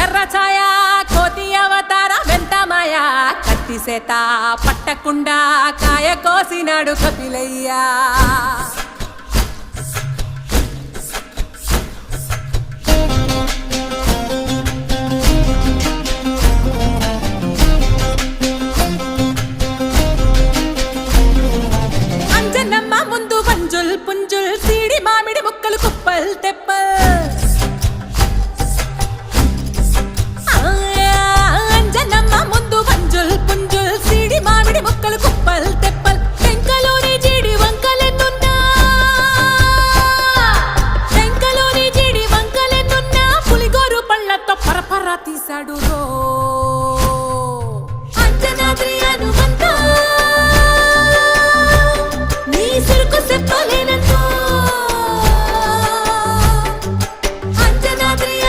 ఎర్ర ఛాయ కోతి అవతార వెంటమాయ కత్తి సేత పట్టకుండా కాయ కోసినాడు కపిలయ్యా. అంజనమ్మ ముందు వంజుల్ పుంజుల్ సీడి మామిడి ముక్కలు కుప్పల్ తెప్పల్. అంజనమ్మ ముందు వంజుల్ పుంజుల్ సీడి మామిడి ముక్కలు కుప్పల్ తెప్పల్. టెంకలోని జీడి వంకలెన్నున్నా పులిగోరు పళ్ళతో పరపర తీశాడు రో.